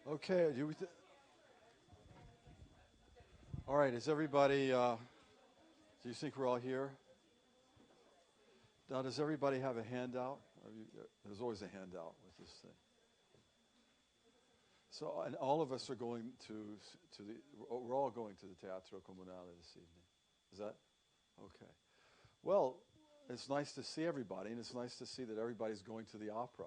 Okay, all right, is everybody, do you think we're all here? Now, does everybody have a handout? There's always a handout with this thing. So, and all of us are going we're all going to the Teatro Comunale this evening. Is that? Okay. Well, it's nice to see everybody, and it's nice to see that everybody's going to the opera.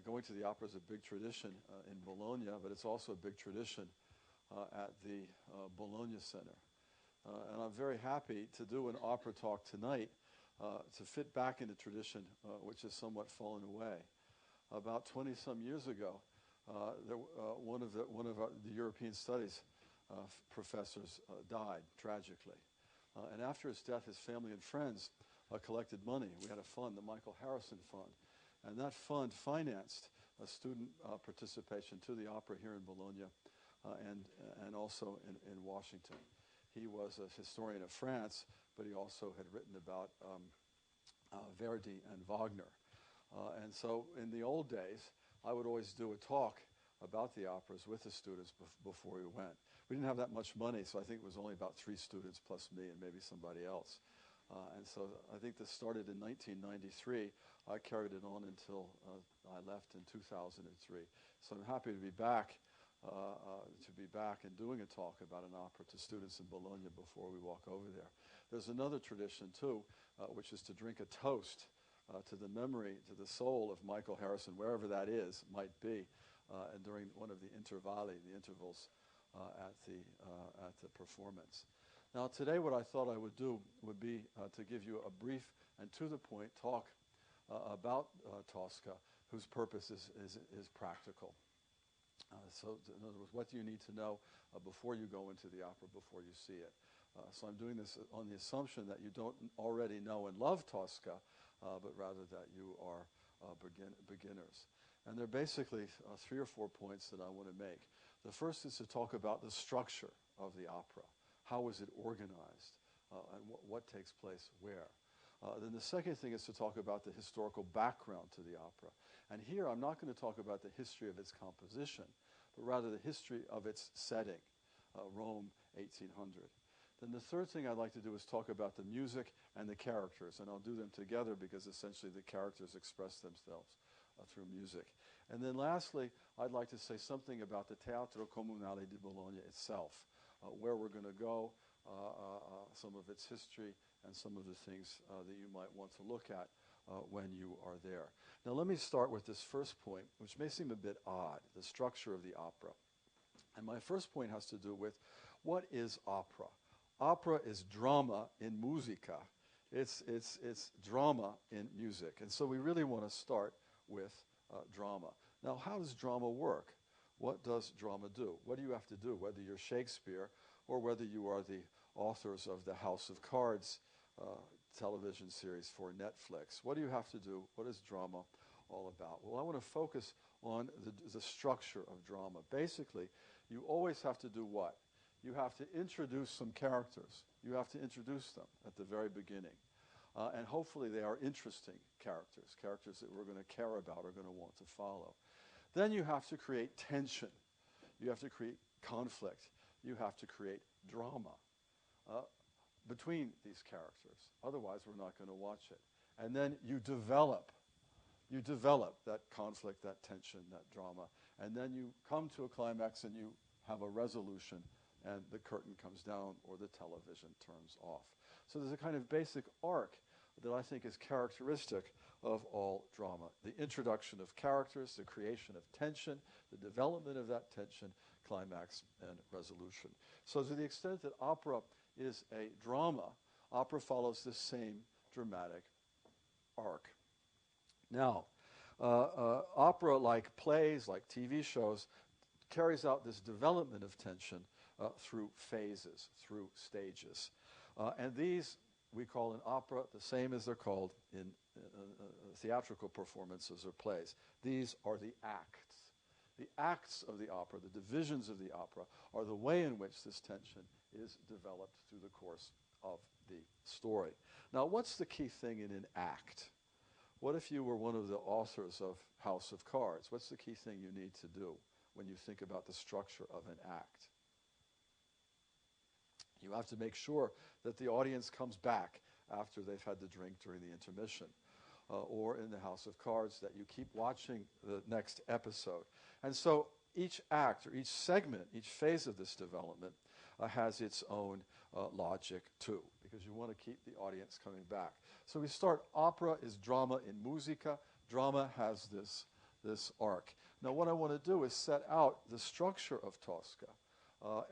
Going to the opera is a big tradition in Bologna, but it's also a big tradition at the Bologna Center. And I'm very happy to do an opera talk tonight to fit back into tradition, which has somewhat fallen away. About 20-some years ago, one of the European studies professors died tragically. And after his death, his family and friends collected money. We had a fund, the Michael Harrison Fund. And that fund financed student participation to the opera here in Bologna and also in Washington. He was a historian of France, but he also had written about Verdi and Wagner. And so in the old days, I would always do a talk about the operas with the students before we went. We didn't have that much money, so I think it was only about 3 students plus me and maybe somebody else. And so I think this started in 1993. I carried it on until I left in 2003. So I'm happy to be back and doing a talk about an opera to students in Bologna before we walk over there. There's another tradition, too, which is to drink a toast to the memory, to the soul of Michael Harrison, wherever that is, might be, and during one of the intervalli, the intervals at the performance. Now, today what I thought I would do would be to give you a brief and to-the-point talk about Tosca, whose purpose is practical. So, in other words, what do you need to know before you go into the opera, before you see it? So I'm doing this on the assumption that you don't already know and love Tosca, but rather that you are beginners. And there are basically 3 or 4 points that I want to make. The first is to talk about the structure of the opera. How is it organized? And what takes place where? Then the second thing is to talk about the historical background to the opera. And here I'm not going to talk about the history of its composition, but rather the history of its setting, Rome, 1800. Then the third thing I'd like to do is talk about the music and the characters, and I'll do them together because essentially the characters express themselves through music. And then lastly, I'd like to say something about the Teatro Comunale di Bologna itself, where we're going to go, some of its history, and some of the things that you might want to look at when you are there. Now let me start with this first point, which may seem a bit odd, the structure of the opera. And my first point has to do with what is opera? Opera is drama in musica. It's drama in music. And so we really want to start with drama. Now, how does drama work? What does drama do? What do you have to do, whether you're Shakespeare or whether you are the authors of the House of Cards television series for Netflix? What do you have to do? What is drama all about? Well, I want to focus on the structure of drama. Basically, you always have to do what? You have to introduce some characters. You have to introduce them at the very beginning. And hopefully they are interesting characters that we're going to care about or going to want to follow. Then you have to create tension. You have to create conflict. You have to create drama between these characters. Otherwise, we're not going to watch it. And then you develop that conflict, that tension, that drama. And then you come to a climax and you have a resolution and the curtain comes down or the television turns off. So there's a kind of basic arc that I think is characteristic of all drama. The introduction of characters, the creation of tension, the development of that tension, climax, and resolution. So to the extent that opera is a drama, opera follows the same dramatic arc. Now, opera, like plays, like TV shows, carries out this development of tension through phases, through stages. And these we call in opera the same as they're called in theatrical performances or plays. These are the acts. The acts of the opera, the divisions of the opera, are the way in which this tension is developed through the course of the story. Now, what's the key thing in an act? What if you were one of the authors of House of Cards? What's the key thing you need to do? when you think about the structure of an act. You have to make sure that the audience comes back after they've had the drink during the intermission. Or in the House of Cards, that you keep watching the next episode. And so each act or each segment, each phase of this development has its own logic too, because you want to keep the audience coming back. So we start, opera is drama in musica. Drama has this arc. Now what I want to do is set out the structure of Tosca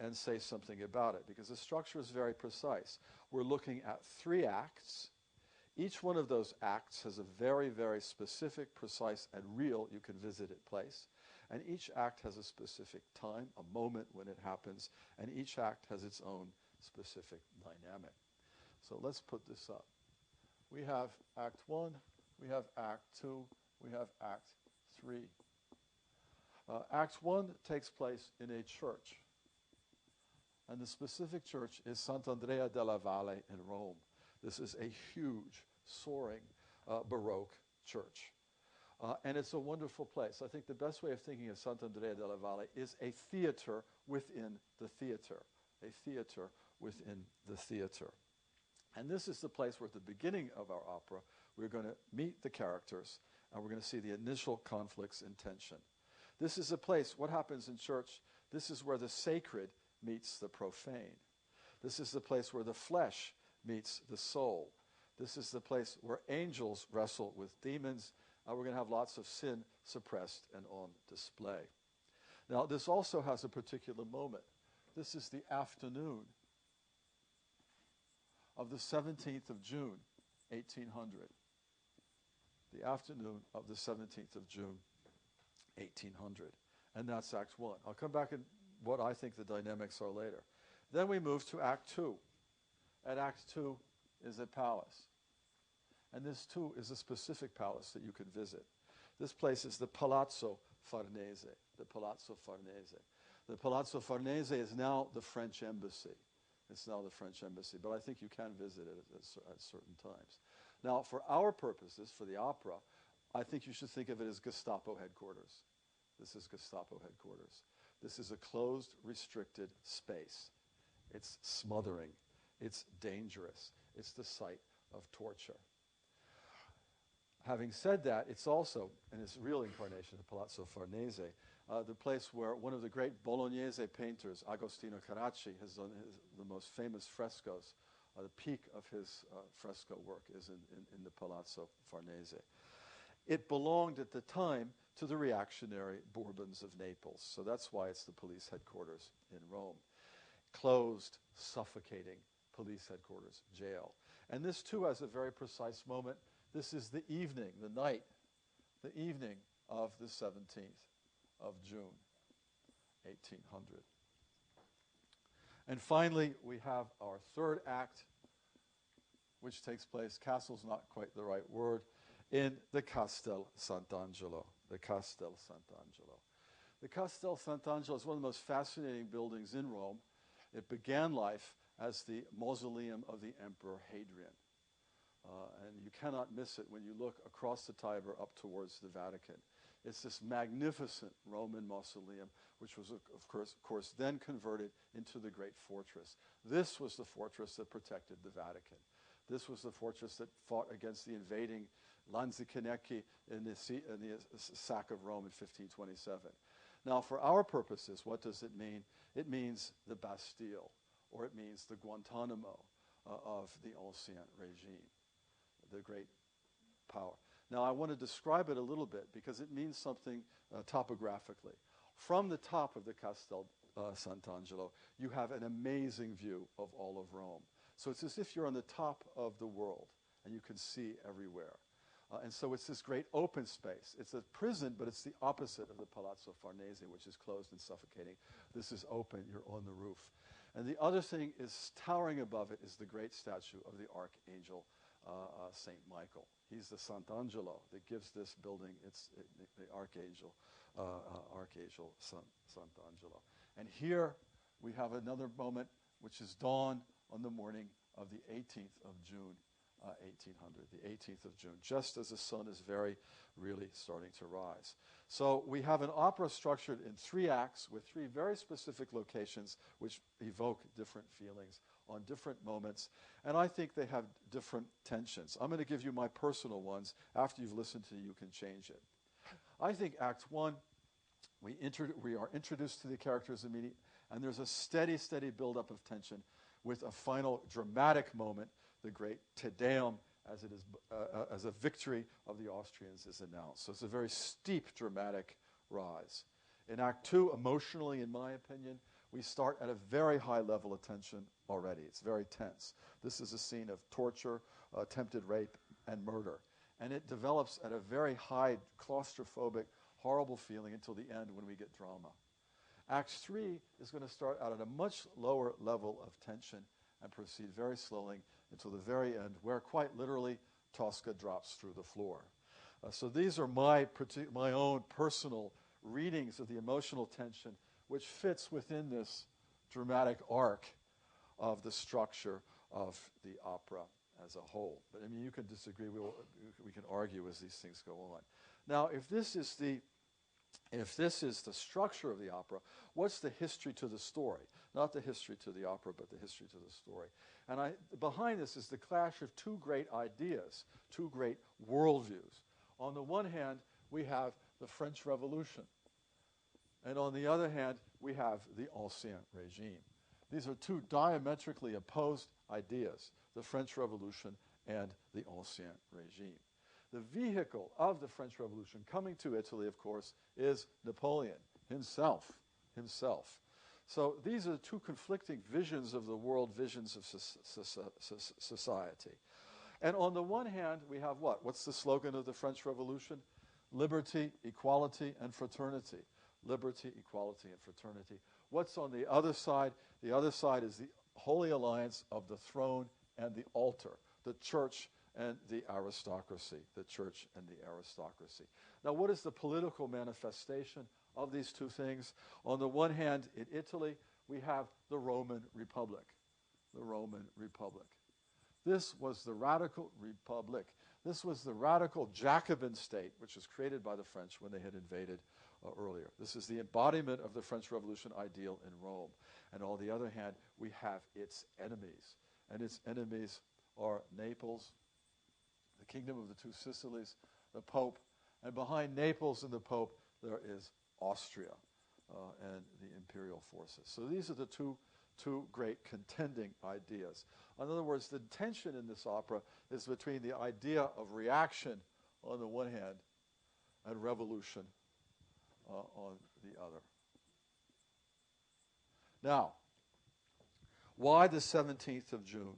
and say something about it, because the structure is very precise. We're looking at 3 acts. Each one of those acts has a very, very specific, precise, and real, you can visit it, place. And each act has a specific time, a moment when it happens, and each act has its own specific dynamic. So let's put this up. We have Act 1, we have Act 2, we have Act 3. Act 1 takes place in a church. And the specific church is Sant'Andrea della Valle in Rome. This is a huge, soaring, Baroque church. And it's a wonderful place. I think the best way of thinking of Sant'Andrea della Valle is a theater within the theater. A theater within the theater. And this is the place where at the beginning of our opera, we're going to meet the characters, and we're going to see the initial conflicts and tension. This is a place, what happens in church, this is where the sacred meets the profane. This is the place where the flesh meets the soul. This is the place where angels wrestle with demons. We're going to have lots of sin suppressed and on display. Now, this also has a particular moment. This is the afternoon of the 17th of June, 1800. The afternoon of the 17th of June, 1800. And that's Act 1. I'll come back and what I think the dynamics are later. Then we move to Act 2. And Act 2 is a palace. And this too is a specific palace that you could visit. This place is the Palazzo Farnese. The Palazzo Farnese. The Palazzo Farnese is now the French embassy. It's now the French embassy, but I think you can visit it at certain times. Now, for our purposes, for the opera, I think you should think of it as Gestapo headquarters. This is Gestapo headquarters. This is a closed, restricted space. It's smothering. It's dangerous. It's the site of torture. Having said that, it's also, in its real incarnation, the Palazzo Farnese, the place where one of the great Bolognese painters, Agostino Carracci, has done the most famous frescoes. The peak of his fresco work is in the Palazzo Farnese. It belonged at the time to the reactionary Bourbons of Naples, so that's why it's the police headquarters in Rome. Closed, suffocating police headquarters, jail. And this too has a very precise moment. This is the evening, the night, the evening of the 17th of June, 1800. And finally, we have our third act, which takes place, castle's not quite the right word, in the Castel Sant'Angelo. The Castel Sant'Angelo. The Castel Sant'Angelo is one of the most fascinating buildings in Rome. It began life as the mausoleum of the Emperor Hadrian. And you cannot miss it when you look across the Tiber up towards the Vatican. It's this magnificent Roman mausoleum, which was, of course, then converted into the great fortress. This was the fortress that protected the Vatican. This was the fortress that fought against the invading Lanzichenecchi in the sack of Rome in 1527. Now, for our purposes, what does it mean? It means the Bastille, or it means the Guantanamo of the Ancien regime, the great power. Now, I want to describe it a little bit because it means something topographically. From the top of the Castel Sant'Angelo, you have an amazing view of all of Rome. So it's as if you're on the top of the world, and you can see everywhere. And so it's this great open space. It's a prison, but it's the opposite of the Palazzo Farnese, which is closed and suffocating. This is open. You're on the roof. And the other thing is, towering above it is the great statue of the Archangel St. Michael. He's the Sant'Angelo that gives this building the Archangel Sant'Angelo. And here we have another moment, which is dawn on the morning of the 18th of June, 1800, the 18th of June, just as the sun is very really starting to rise. So we have an opera structured in 3 acts with 3 very specific locations which evoke different feelings on different moments, and I think they have different tensions. I'm going to give you my personal ones. After you've listened to it, you can change it. I think Act 1, we are introduced to the characters immediately, and there's a steady buildup of tension with a final dramatic moment, the great Te Deum, as it is as a victory of the Austrians is announced. So it's a very steep, dramatic rise. In Act 2, emotionally, in my opinion, we start at a very high level of tension already. It's very tense. This is a scene of torture, attempted rape, and murder. And it develops at a very high, claustrophobic, horrible feeling until the end when we get drama. Act 3 is going to start out at a much lower level of tension and proceed very slowly until the very end, where quite literally Tosca drops through the floor. So these are my own personal readings of the emotional tension, which fits within this dramatic arc of the structure of the opera as a whole. But I mean, you can disagree. We can argue as these things go on. Now, if this is the structure of the opera, what's the history to the story? Not the history to the opera, but the history to the story. And behind this is the clash of 2 great ideas, 2 great worldviews. On the one hand, we have the French Revolution. And on the other hand, we have the Ancien Regime. These are 2 diametrically opposed ideas, the French Revolution and the Ancien Regime. The vehicle of the French Revolution coming to Italy, of course, is Napoleon himself. So these are 2 conflicting visions of the world, visions of society. And on the one hand, we have what? What's the slogan of the French Revolution? Liberty, equality, and fraternity. Liberty, equality, and fraternity. What's on the other side? The other side is the holy alliance of the throne and the altar, the church and the aristocracy, the church and the aristocracy. Now, what is the political manifestation of these 2 things? On the one hand, in Italy, we have the Roman Republic. The Roman Republic. This was the radical republic. This was the radical Jacobin state, which was created by the French when they had invaded earlier. This is the embodiment of the French Revolution ideal in Rome. And on the other hand, we have its enemies. And its enemies are Naples, the Kingdom of the 2 Sicilies, the Pope, and behind Naples and the Pope, there is Austria and the imperial forces. So these are the two great contending ideas. In other words, the tension in this opera is between the idea of reaction on the one hand and revolution on the other. Now, why the 17th of June?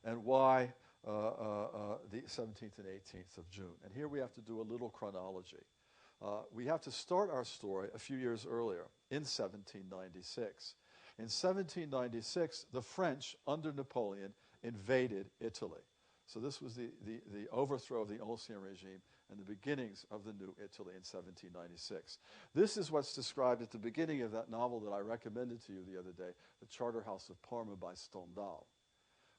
And why the 17th and 18th of June? And here we have to do a little chronology. We have to start our story a few years earlier, in 1796. In 1796, the French, under Napoleon, invaded Italy. So this was the overthrow of the Ancien Regime and the beginnings of the new Italy in 1796. This is what's described at the beginning of that novel that I recommended to you the other day, The Charterhouse of Parma by Stendhal.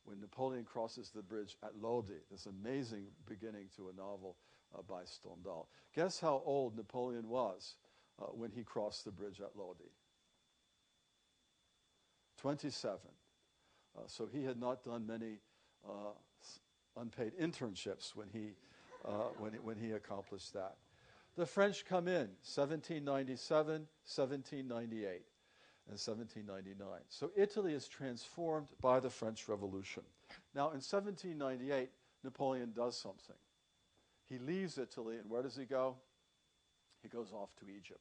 When Napoleon crosses the bridge at Lodi, this amazing beginning to a novel by Stendhal. Guess how old Napoleon was when he crossed the bridge at Lodi? 27. So he had not done many unpaid internships when he accomplished that. The French come in 1797, 1798, and 1799. So Italy is transformed by the French Revolution. Now in 1798, Napoleon does something. He leaves Italy, and where does he go? He goes off to Egypt.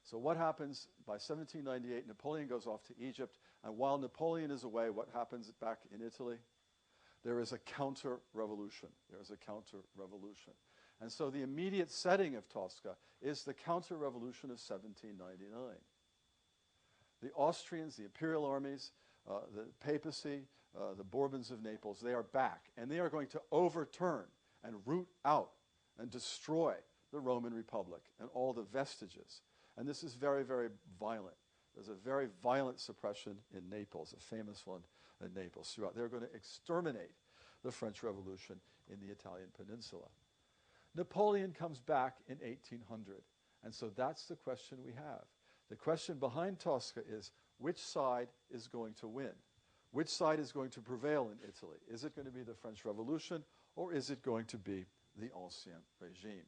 So what happens by 1798? Napoleon goes off to Egypt, and while Napoleon is away, what happens back in Italy? There is a counter-revolution. There is a counter-revolution. And so the immediate setting of Tosca is the counter-revolution of 1799. The Austrians, the imperial armies, the papacy, the Bourbons of Naples, they are back, and they are going to overturn and root out and destroy the Roman Republic and all the vestiges. And this is very, very violent. There's a very violent suppression in Naples, a famous one in Naples throughout. They're going to exterminate the French Revolution in the Italian peninsula. Napoleon comes back in 1800, and so that's the question we have. The question behind Tosca is, which side is going to win? Which side is going to prevail in Italy? Is it going to be the French Revolution, or is it going to be the Ancien Regime?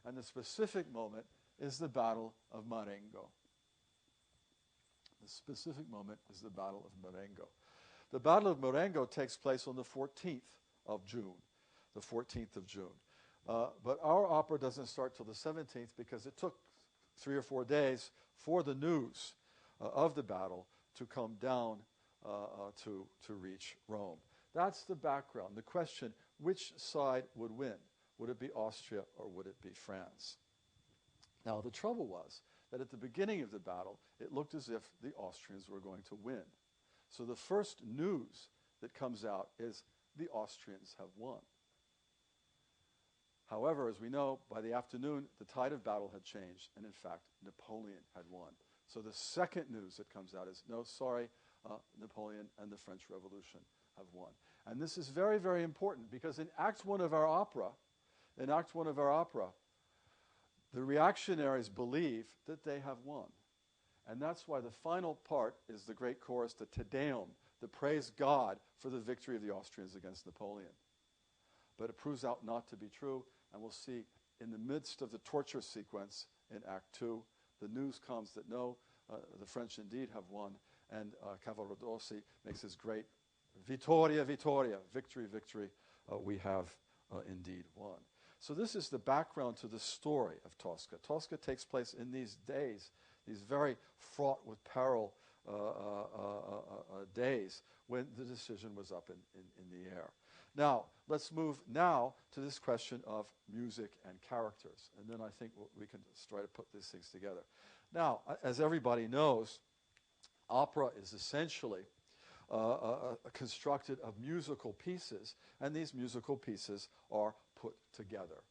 And the specific moment is the Battle of Marengo. The specific moment is the Battle of Marengo. The Battle of Marengo takes place on the 14th of June. The 14th of June. But our opera doesn't start till the 17th because it took 3 or 4 days for the news of the battle to come down to reach Rome. That's the background. The question, which side would win? Would it be Austria or would it be France? Now, the trouble was that at the beginning of the battle, it looked as if the Austrians were going to win. So the first news that comes out is the Austrians have won. However, as we know, by the afternoon, the tide of battle had changed, and in fact, Napoleon had won. So the second news that comes out is, no, sorry, Napoleon and the French Revolution have won. And this is very, very important because in Act 1 of our opera, the reactionaries believe that they have won. And that's why the final part is the great chorus, the Te Deum, the praise God for the victory of the Austrians against Napoleon. But it proves out not to be true, and we'll see in the midst of the torture sequence in Act 2, the news comes that no, the French indeed have won, and Cavaradossi makes his great Vittoria, Vittoria, victory, victory, we have indeed won. So this is the background to the story of Tosca. Tosca takes place in these days, these very fraught with peril days when the decision was up in the air. Now, let's move now to this question of music and characters, and then I think we can try to put these things together. Now, as everybody knows, opera is essentially constructed of musical pieces, and these musical pieces are put together.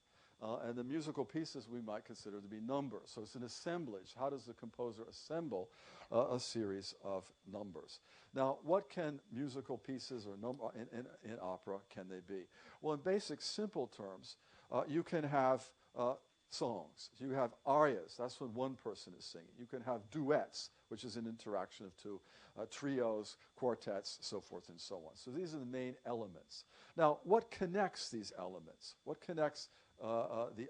And the musical pieces we might consider to be numbers. So it's an assemblage. How does the composer assemble a series of numbers? Now, what can musical pieces or in opera can they be? Well, in basic, simple terms, you can have songs. You have arias. That's when one person is singing. You can have duets, which is an interaction of two, trios, quartets, so forth and so on. So these are the main elements. Now, what connects these elements? What connects the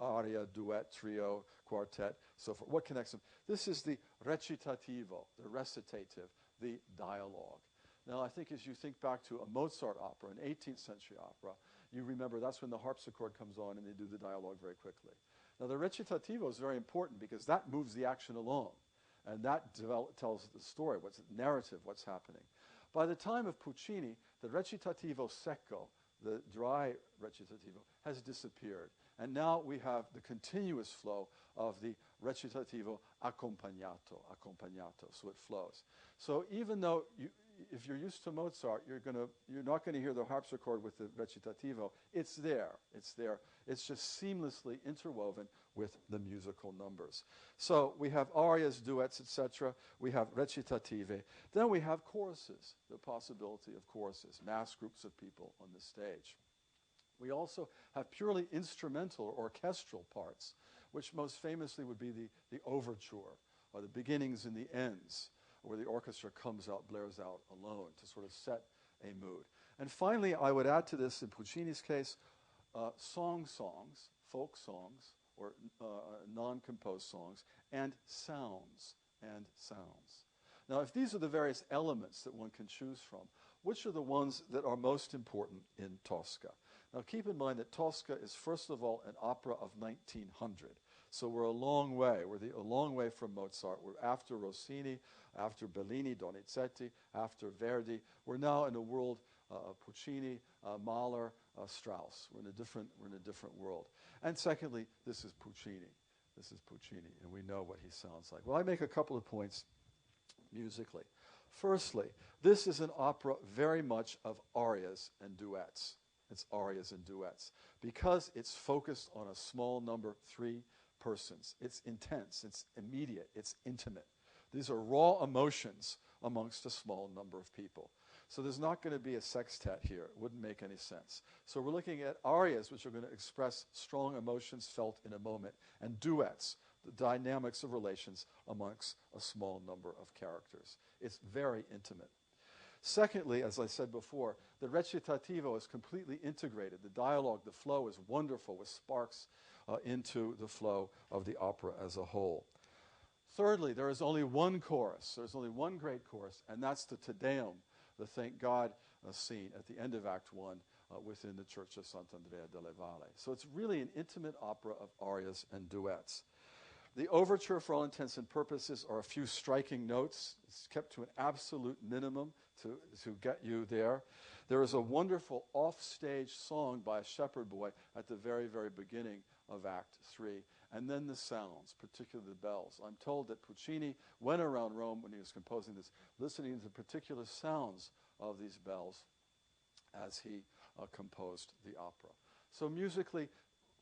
aria, duet, trio, quartet, so forth? What connects them? This is the recitativo, the recitative, the dialogue. Now, I think as you think back to a Mozart opera, an 18th century opera, you remember that's when the harpsichord comes on and they do the dialogue very quickly. Now, the recitativo is very important because that moves the action along, and that tells the story, what's the narrative, what's happening. By the time of Puccini, the recitativo secco, the dry recitativo, has disappeared. And now we have the continuous flow of the recitativo accompagnato, so it flows. So even though if you're used to Mozart, you're not going to hear the harpsichord with the recitativo. It's there. It's just seamlessly interwoven with the musical numbers. So we have arias, duets, etc. We have recitative. Then we have choruses, the possibility of choruses, mass groups of people on the stage. We also have purely instrumental or orchestral parts, which most famously would be the overture, or the beginnings and the ends, where the orchestra comes out, blares out alone to sort of set a mood. And finally, I would add to this, in Puccini's case, songs, folk songs, or non-composed songs, and sounds. Now, if these are the various elements that one can choose from, which are the ones that are most important in Tosca? Now, keep in mind that Tosca is, first of all, an opera of 1900. So we're a long way. We're a long way from Mozart. We're after Rossini, after Bellini, Donizetti, after Verdi. We're now in a world of Puccini, Mahler, Strauss. We're in a different world. And secondly, this is Puccini. And we know what he sounds like. Well, I make a couple of points musically. Firstly, this is an opera very much of arias and duets. It's arias and duets because it's focused on a small number, 3 persons. It's intense, it's immediate, it's intimate. These are raw emotions amongst a small number of people. So there's not going to be a sextet here. It wouldn't make any sense. So we're looking at arias, which are going to express strong emotions felt in a moment, and duets, the dynamics of relations amongst a small number of characters. It's very intimate. Secondly, as I said before, the recitativo is completely integrated. The dialogue, the flow is wonderful with sparks into the flow of the opera as a whole. Thirdly, there is only one chorus. There's only one great chorus, and that's the Te Deum, the Thank God scene at the end of Act 1 within the Church of Sant'Andrea delle Valle. So it's really an intimate opera of arias and duets. The overture, for all intents and purposes, are a few striking notes. It's kept to an absolute minimum to get you there. There is a wonderful off-stage song by a shepherd boy at the very, very beginning of Act 3. And then the sounds, particularly the bells. I'm told that Puccini went around Rome when he was composing this, listening to the particular sounds of these bells as he composed the opera. So musically,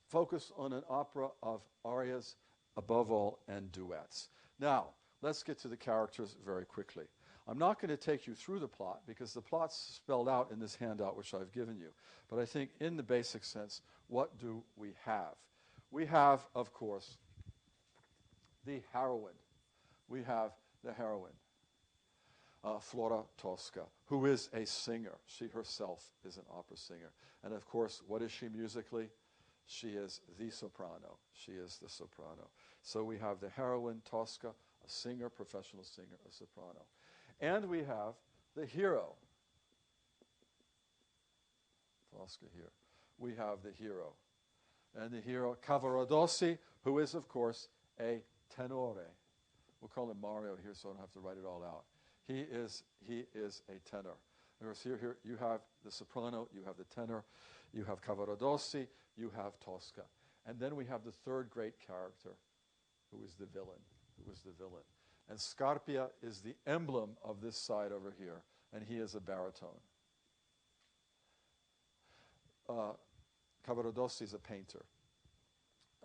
focus on an opera of arias, above all, and duets. Now, let's get to the characters very quickly. I'm not going to take you through the plot because the plot's spelled out in this handout which I've given you. But I think in the basic sense, what do we have? We have, of course, the heroine. We have the heroine, Flora Tosca, who is a singer. She herself is an opera singer. And of course, what is she musically? She is the soprano. She is the soprano. So we have the heroine, Tosca, a singer, professional singer, a soprano. And we have the hero. Tosca here. We have the hero. And the hero, Cavaradossi, who is, of course, a tenore. We'll call him Mario here so I don't have to write it all out. He is a tenor. Of course, here you have the soprano, you have the tenor, you have Cavaradossi, you have Tosca. And then we have the third great character, who is the villain, And Scarpia is the emblem of this side over here, and he is a baritone. Cavaradossi is a painter,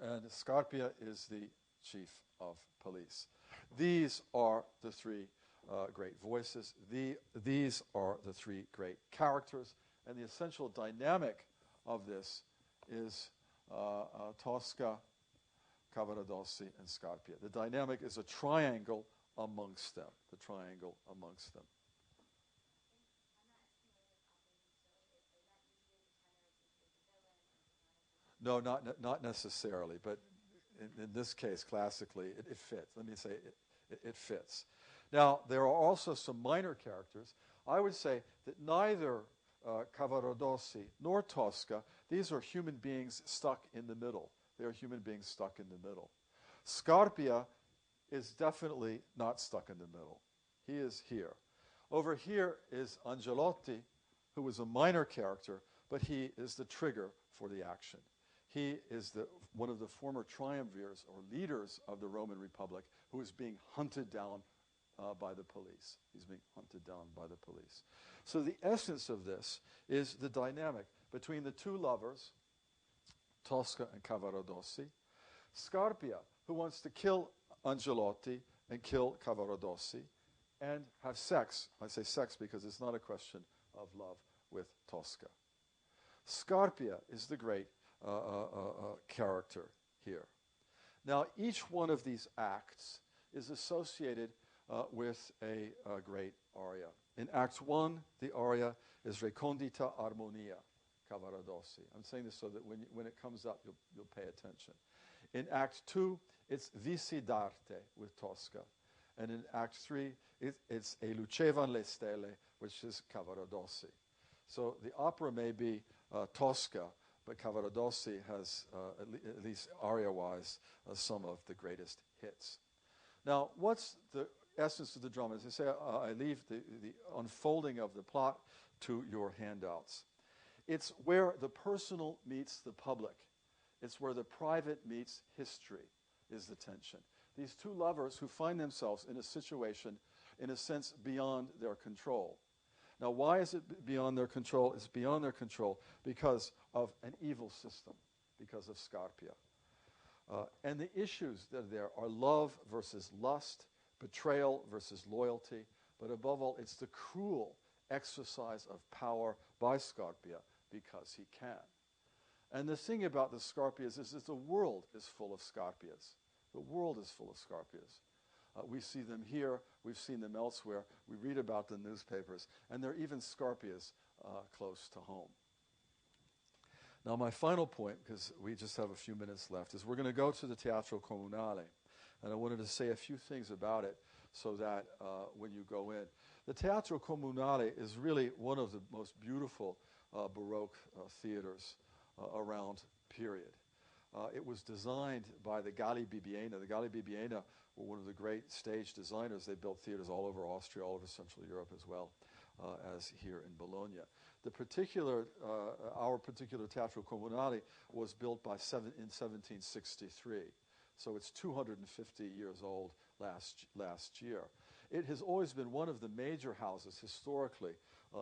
and Scarpia is the chief of police. These are the three great voices. These are the three great characters, and the essential dynamic of this is Tosca, Cavaradossi, and Scarpia. The dynamic is a triangle amongst them. No, not necessarily, but in this case, classically, it fits. Let me say it fits. Now, there are also some minor characters. I would say that neither Cavaradossi nor Tosca, these are human beings stuck in the middle. They are human beings stuck in the middle. Scarpia is definitely not stuck in the middle. He is here. Over here is Angelotti, who is a minor character, but he is the trigger for the action. He is one of the former triumvirs or leaders of the Roman Republic who is being hunted down by the police. He's being hunted down by the police. So the essence of this is the dynamic between the two lovers, Tosca and Cavaradossi, Scarpia, who wants to kill Angelotti and kill Cavaradossi, and have sex. I say sex because it's not a question of love with Tosca. Scarpia is the great character here. Now, each one of these acts is associated with a great aria. In Act 1, the aria is Recondita Armonia, Cavaradossi. I'm saying this so that when it comes up, you'll pay attention. In Act 2, it's Visi d'arte with Tosca. And in Act 3, it's E lucevan le stelle, which is Cavaradossi. So the opera may be Tosca, but Cavaradossi has, at least aria-wise, some of the greatest hits. Now, what's the essence of the drama? As I say, I leave the unfolding of the plot to your handouts. It's where the personal meets the public. It's where the private meets history is the tension. These two lovers who find themselves in a situation, in a sense, beyond their control. Now, why is it beyond their control? It's beyond their control because of an evil system, because of Scarpia. And the issues that are there are love versus lust, betrayal versus loyalty, but above all, it's the cruel exercise of power by Scarpia because he can. And the thing about the Scarpias is that the world is full of Scarpias. The world is full of Scarpias. We see them here. We've seen them elsewhere. We read about them in newspapers. And there are even Scarpias close to home. Now, my final point, because we just have a few minutes left, is we're going to go to the Teatro Comunale. And I wanted to say a few things about it so that when you go in. The Teatro Comunale is really one of the most beautiful Baroque theaters around, period. It was designed by the Galli Bibbiena. The Galli Bibbiena were one of the great stage designers. They built theaters all over Austria, all over Central Europe as well as here in Bologna. Our particular Teatro Comunale was built in 1763. So it's 250 years old last year. It has always been one of the major houses historically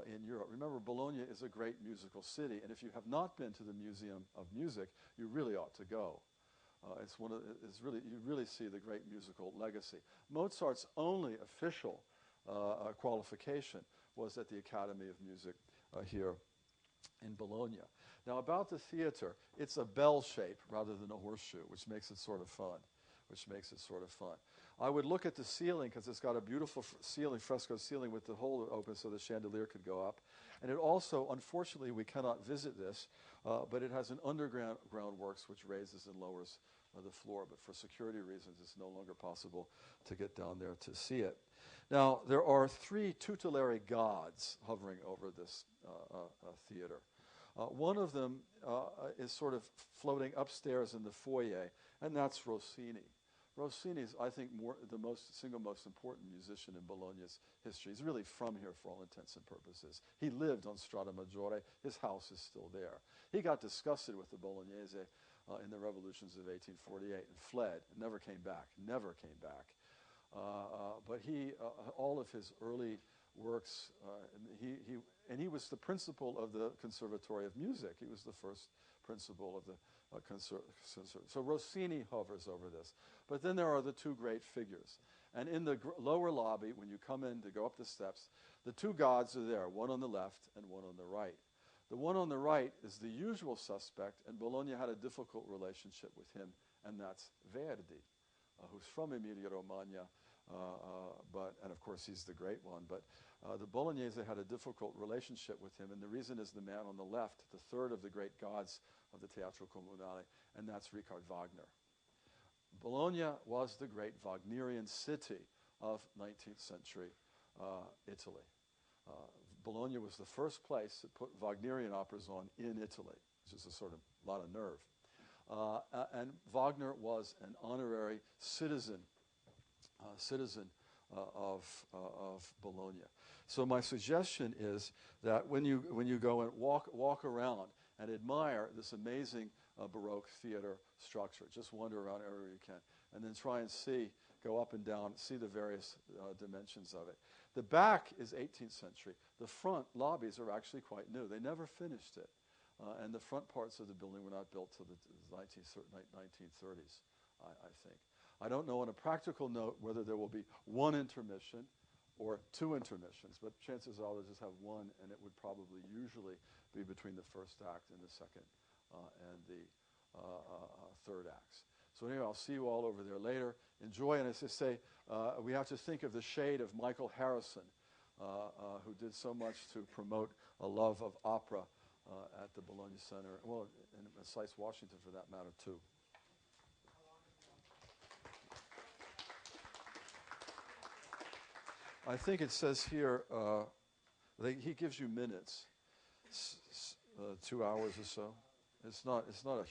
in Europe. Remember, Bologna is a great musical city, and if you have not been to the Museum of Music, you really ought to go. You really see the great musical legacy. Mozart's only official qualification was at the Academy of Music here in Bologna. Now, about the theater, it's a bell shape rather than a horseshoe, which makes it sort of fun. I would look at the ceiling because it's got a beautiful fresco ceiling with the hole open so the chandelier could go up. And it also, unfortunately, we cannot visit this, but it has an underground works which raises and lowers the floor. But for security reasons, it's no longer possible to get down there to see it. Now, there are 3 tutelary gods hovering over this theater. One of them is sort of floating upstairs in the foyer, and that's Rossini. Rossini is, I think, the single most important musician in Bologna's history. He's really from here for all intents and purposes. He lived on Strada Maggiore. His house is still there. He got disgusted with the Bolognese in the revolutions of 1848 and fled, and never came back. But all of his early works, he was the principal of the Conservatory of Music. He was the first principal of the so Rossini hovers over this. But then there are the 2 great figures. And in the lower lobby, when you come in to go up the steps, the 2 gods are there, one on the left and one on the right. The one on the right is the usual suspect, and Bologna had a difficult relationship with him, and that's Verdi, who's from Emilia-Romagna, and of course he's the great one. But the Bolognese had a difficult relationship with him, and the reason is the man on the left, the third of the great gods of the Teatro Comunale, and that's Richard Wagner. Bologna was the great Wagnerian city of 19th century Italy. Bologna was the first place that put Wagnerian operas on in Italy, which is a sort of lot of nerve. And Wagner was an honorary citizen of Bologna. So my suggestion is that when you go and walk around and admire this amazing Baroque theater structure, just wander around everywhere you can, and then try and go up and down, see the various dimensions of it. The back is 18th century. The front lobbies are actually quite new. They never finished it. And the front parts of the building were not built till the 1930s, I think. I don't know on a practical note whether there will be 1 intermission or 2 intermissions, but chances are they'll just have 1, and it would probably usually be between the first act and the second and the third acts. So anyway, I'll see you all over there later. Enjoy, and as I say, we have to think of the shade of Michael Harrison, who did so much to promote a love of opera at the Bologna Center, well, in Sice, Washington, for that matter, too. I think it says here, he gives you minutes, 2 hours or so. It's not a